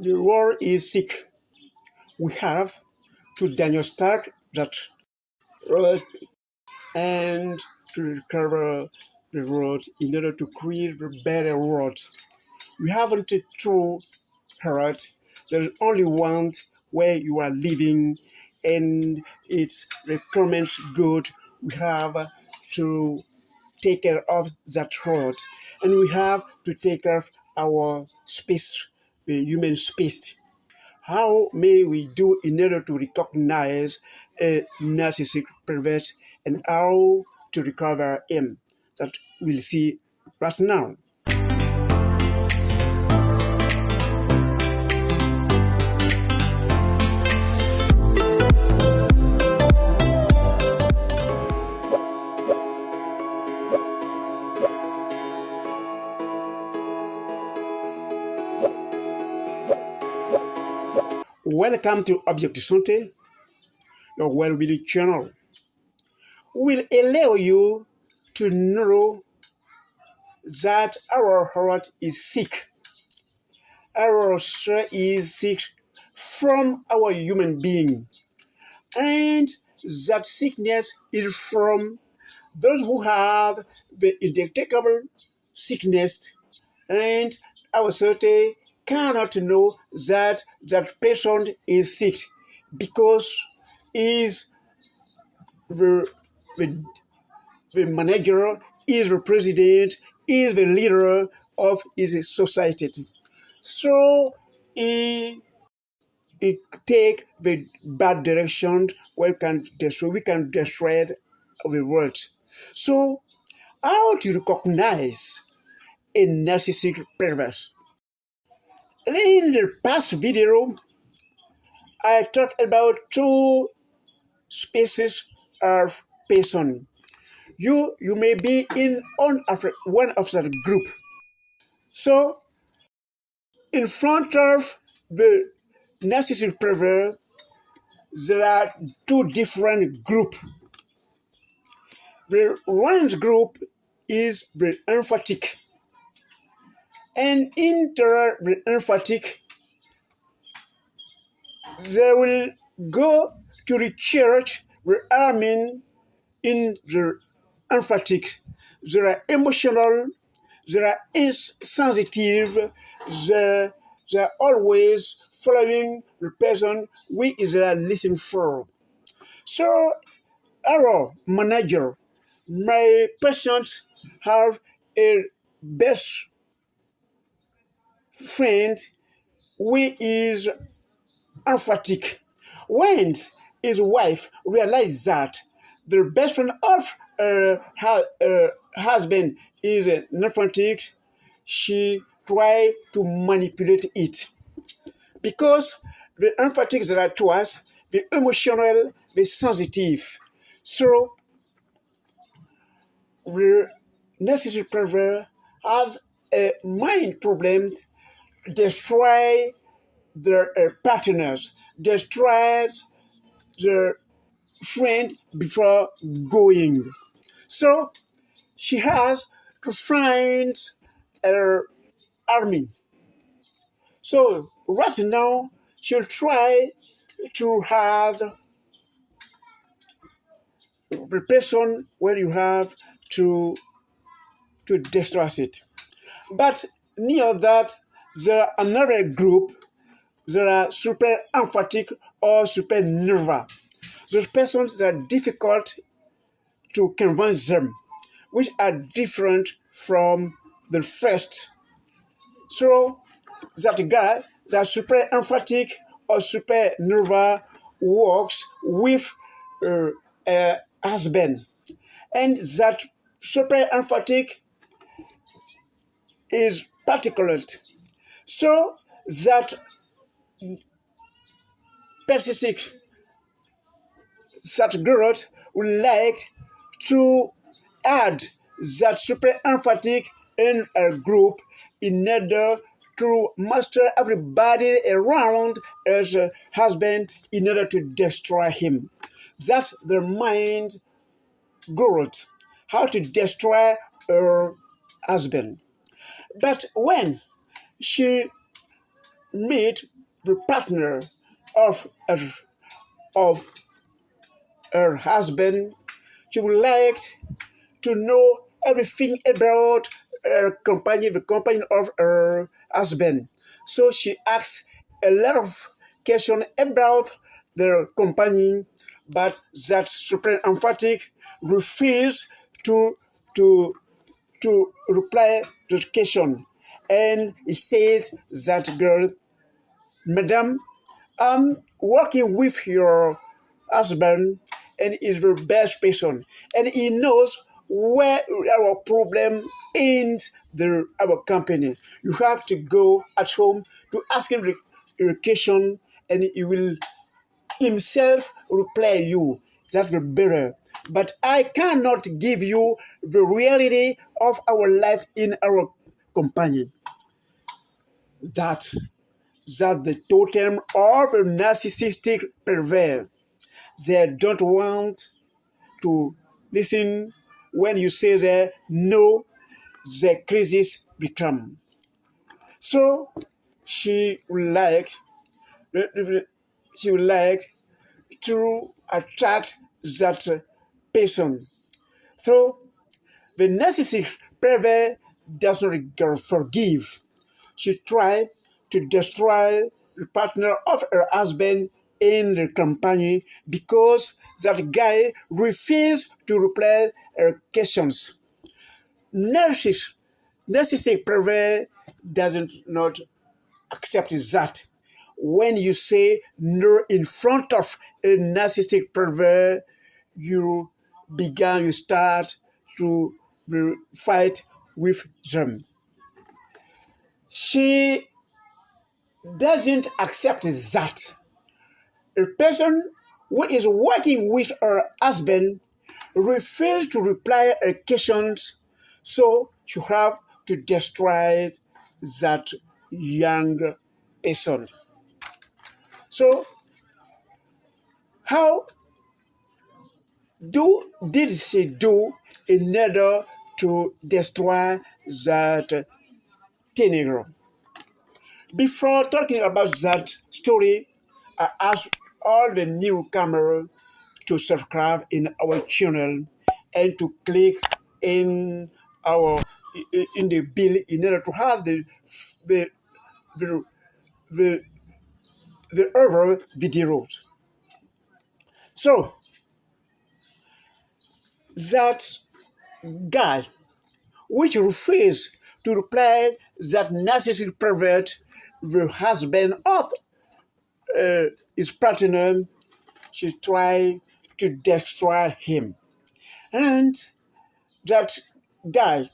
The world is sick. We have to diagnose that road and to recover the road in order to create a better world. We haven't a true heart. There's only one where you are living, and it's the common good. We have to take care of that road, and we have to take care of our space, the human space. How may we do in order to recognize a narcissistic pervert and how to recover him? That we'll see right now. Welcome to Objective Santé, your well-being channel. Will allow you to know that our heart is sick. Our soul is sick from our human being. And that sickness is from those who have the indetectable sickness, and our society cannot know that that person is sick because is the, the, the manager, is the president, is the leader of his society. So he take the bad direction where we can destroy the world. So how to recognize a narcissistic pervert? In the past video, I talked about two species of person. You may be in one of that group. So in front of the narcissistic pervert, there are two different groups. The one group is the emphatic, and in the emphatic, they will go to the church, the army in the emphatic. They are emotional, they are insensitive, they are always following the person we is listening for. So our manager, my patients have a best friend who is emphatic. When his wife realized that the best friend of her husband is emphatic, she tried to manipulate it. Because the emphatic there are to us, the emotional, the sensitive. So the necessary pervert have a mind problem, destroy their partners, destroys their friend before going. So she has to find her army. So right now she'll try to have the person where you have to distress it. But near that, there are another group, there are super emphatic or super nervous. Those persons that are difficult to convince them, which are different from the first. So that guy, that super emphatic or super nervous, works with a husband. And that super emphatic is particulate. So that persistent such girls would like to add that super emphatic in a group in order to master everybody around as a husband in order to destroy him. That's the mind growth, how to destroy her husband. But when she meet the partner of of her husband. She would like to know everything about her company, the company of her husband. So she asks a lot of questions about the company, but that super emphatic refuse to to to reply to the question. And he says that girl, Madam, I'm working with your husband and he's the best person. And he knows where our problem ends our company. You have to go at home to ask him the question and he will himself reply you. That's the better. But I cannot give you the reality of our life in our company. That that the totem of a narcissistic pervert. They don't want to listen when you say that no, the crisis become. So she would like she would like to attract that person. So the narcissistic pervert does not forgive. She tried to destroy the partner of her husband in the company because that guy refused to reply her questions. Narcissistic, narcissistic pervert doesn't not accept that. When you say no in front of a narcissistic pervert, you start to fight with them. She doesn't accept that. A person who is working with her husband refuses to reply her questions, so you have to destroy that young person. So, how did she do in order to destroy that teenager? Before talking about that story, I asked all the newcomers to subscribe in our channel and to click in our in the bell in order to have the the the, the other videos. So that guy which refused to reply that narcissistic pervert, the husband of his partner, she tried to destroy him. And that guy,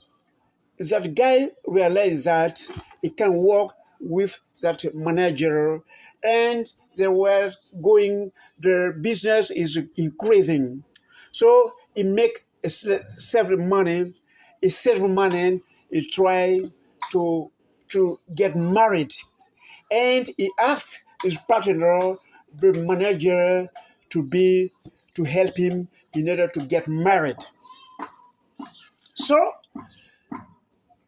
that guy realized that he can work with that manager and they were going, their business is increasing. So he make several money, he try to get married. And he asked his partner, the manager, to help him in order to get married. So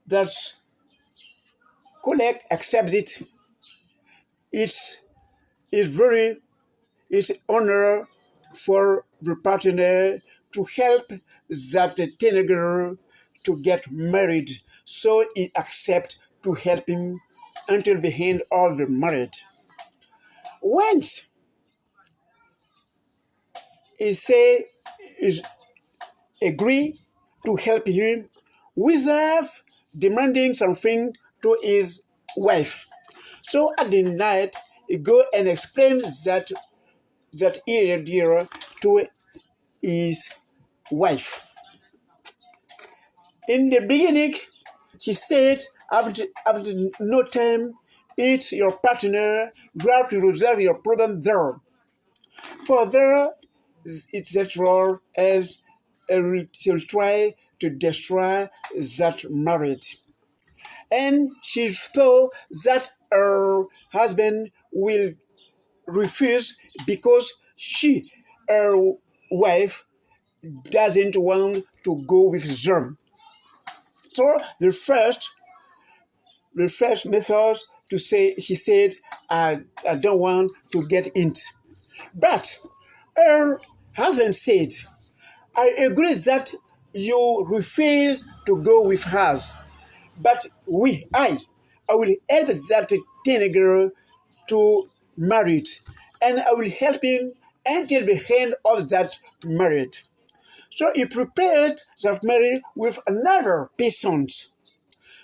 that colleague accepts it. It's it's very it's honor for the partner to help that teenager to get married. So he accepts to help him until the end of the marriage. Once he say is agree to help him without demanding something to his wife. So at the night, he go and explain that idea to his wife. In the beginning, she said, after no time, it's your partner, you have to resolve your problem there. For there, it's that role as she'll try to destroy that marriage. And she thought that her husband will refuse because her wife, doesn't want to go with them. So the first method to say, she said, I don't want to get into. But her husband said, I agree that you refuse to go with us, but I will help that teenage girl to marry it, and I will help him until the end of that marriage. So he prepared that marriage with another person.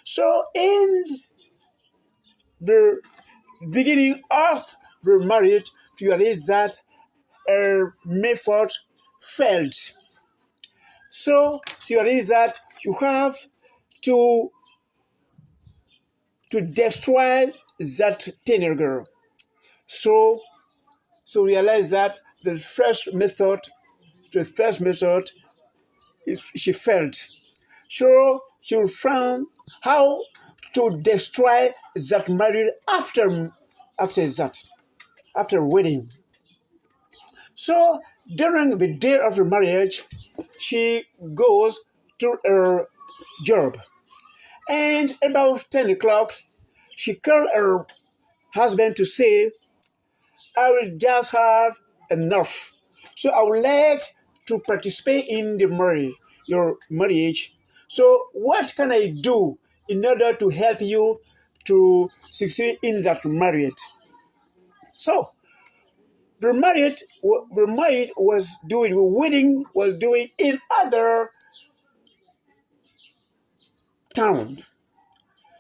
So in the beginning of the marriage, to realize that her method failed. So to realize that you have to destroy that teenage girl. So realize that the first method, she failed. So she found how to destroy that marriage after wedding. So during the day of the marriage, she goes to her job. And about 10 o'clock, she called her husband to say, I will just have enough. So I would like to participate in your marriage. So what can I do in order to help you to succeed in that marriage? So the marriage was doing, the wedding was doing in other towns.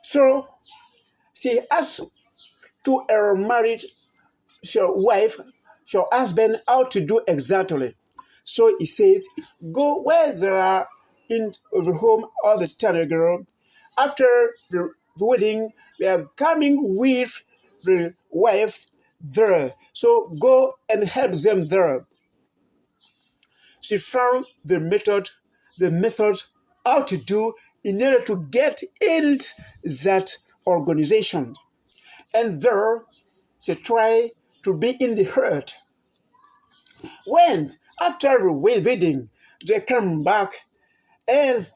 So she asked to her married your wife, your husband, how to do exactly. So he said, go where there are in the home of the teenage girl. After the wedding, they are coming with the wife there. So go and help them there. She found the method how to do in order to get in that organization. And there, she tried to be in the hurt. When, after the wedding, they come back, and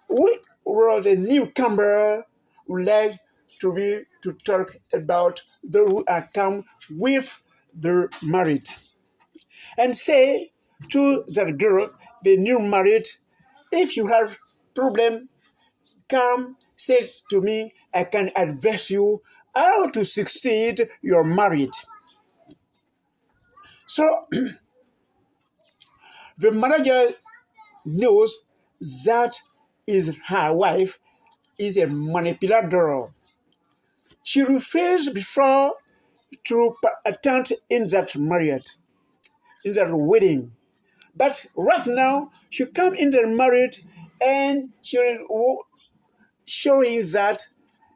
we were the newcomer, would like to talk about those who are come with the married, and say to that girl, the new married, if you have problem, come say to me, I can advise you how to succeed your marriage. So the manager knows that her wife is a manipulator. She refused before to attend in that marriage, in that wedding. But right now, she come in the marriage, and she showing that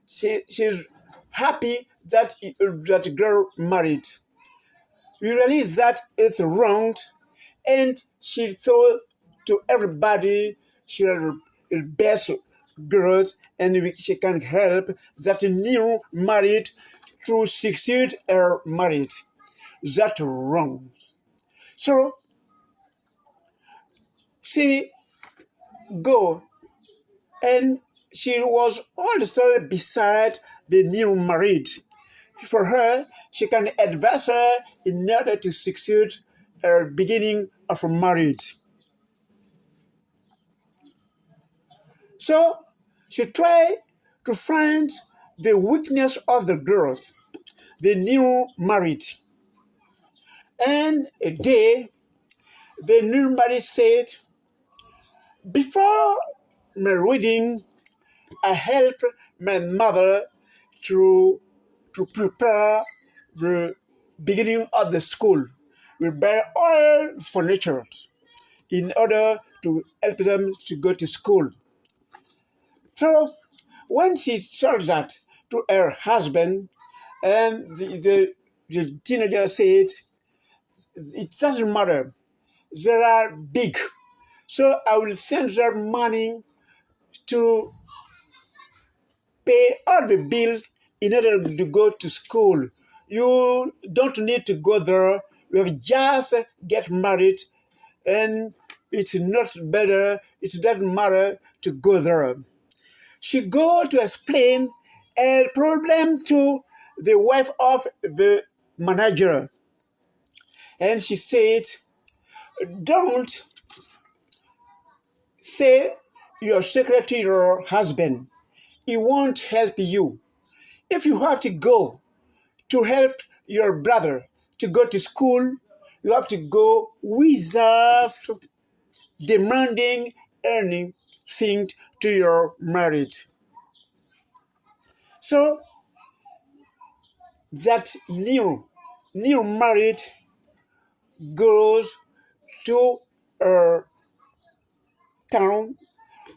she's happy that that girl married. We realize that it's wrong, and she told to everybody she had the best girls, and she can help that new married to succeed her marriage. That's wrong. So she go, and she was all the time beside the new married. For her, she can advise her in order to succeed her beginning of a marriage. So she tried to find the weakness of the girl, the new married. And a day, the new married said, before my wedding, I helped my mother to, to prepare the beginning of the school. We buy all furniture in order to help them to go to school. So when she told that to her husband, and the teenager said, it doesn't matter, they are big. So I will send them money to pay all the bills in order to go to school. You don't need to go there. You have just get married, and it's not better. It doesn't matter to go there. She go to explain a problem to the wife of the manager. And she said, don't say your secret to your husband. He won't help you. If you have to go to help your brother to go to school, you have to go without demanding anything to your marriage. So that new married goes to her town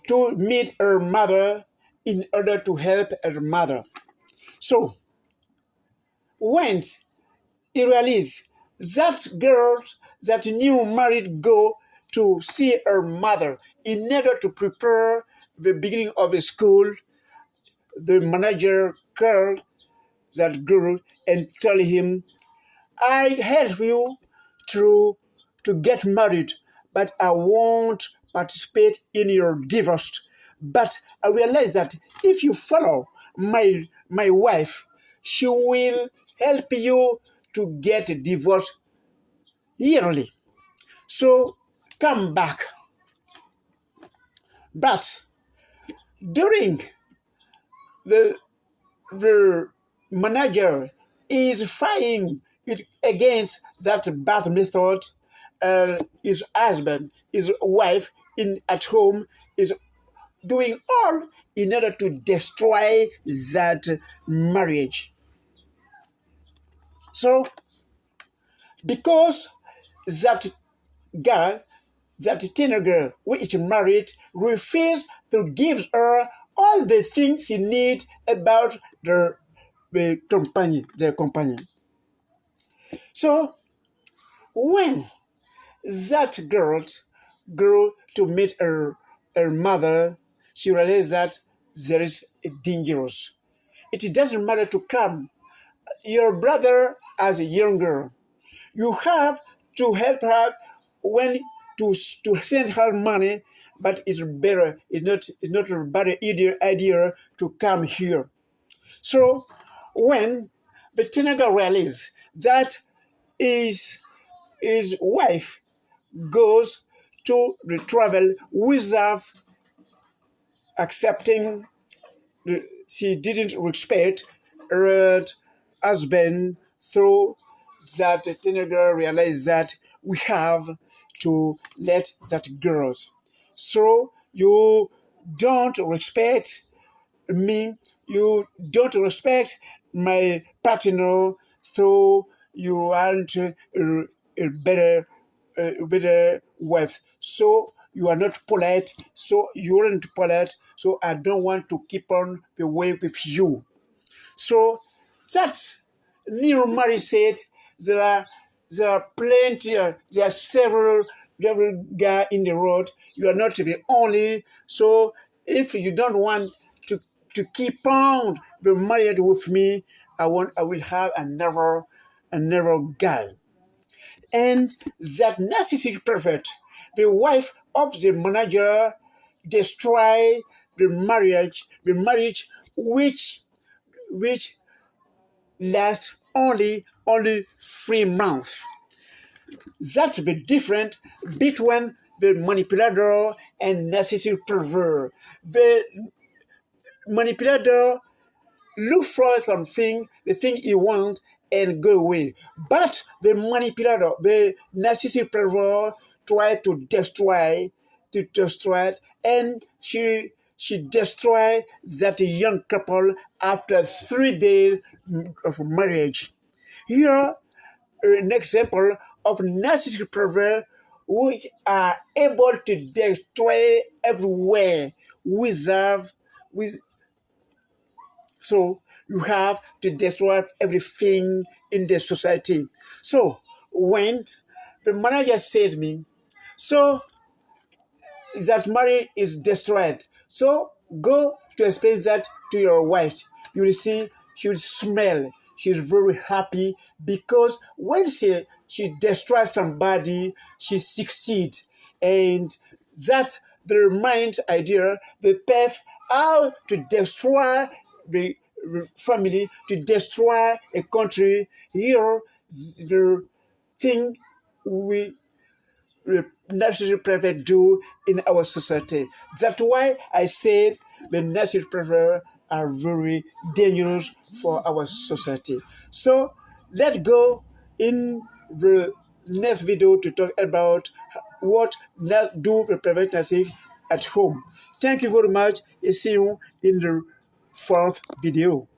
to meet her mother in order to help her mother. So when he realized that girl, that new married go to see her mother in order to prepare the beginning of the school, the manager called that girl and tell him, I help you to, to get married, but I won't participate in your divorce. But I realize that if you follow my wife, she will help you to get divorced yearly. So come back. But during the the manager is fighting it against that bad method, his husband, his wife in at home is doing all in order to destroy that marriage. So because that girl, that teenager girl which married, refused to give her all the things she needs about their companion. So when that girl grew to meet her mother, she realized that there is a dangerous. It doesn't matter to come your brother as a young girl. You have to help her when to send her money, but it's better. It's not a bad idea to come here. So when the teenager realizes that his wife goes to the travel without accepting, she didn't respect her husband, through that teenager realized that we have to let that girl. So you don't respect me, you don't respect my partner, so you aren't a better wife. So you are not polite, so you aren't polite, so I don't want to keep on the way with you. So that new Mary said there are there are plenty, there are several guys in the road. You are not the only. So if you don't want to keep on the married with me, I will have another guy. And that narcissistic pervert, the wife of the manager, destroy the marriage which lasts only 3 months. That's the difference between the manipulator and narcissistic pervert. The manipulator look for something, the thing he wants, and go away. But the manipulator, the narcissistic pervert, try to destroy it, and she destroy that young couple after 3 days of marriage. Here, an example of narcissistic pervert which are able to destroy everywhere without with so you have to destroy everything in the society. So when the manager said me, so that marriage is destroyed. So go to explain that to your wife. You will see she will smell. She's very happy because when she destroys somebody, she succeeds. And that's the mind idea, the path how to destroy family to destroy a country. Here, the thing we narcissistic pervert do in our society. That's why I said the narcissistic pervert are very dangerous for our society. So let's go in the next video to talk about what do the pervert narcissist at home. Thank you very much. See you in the fourth video.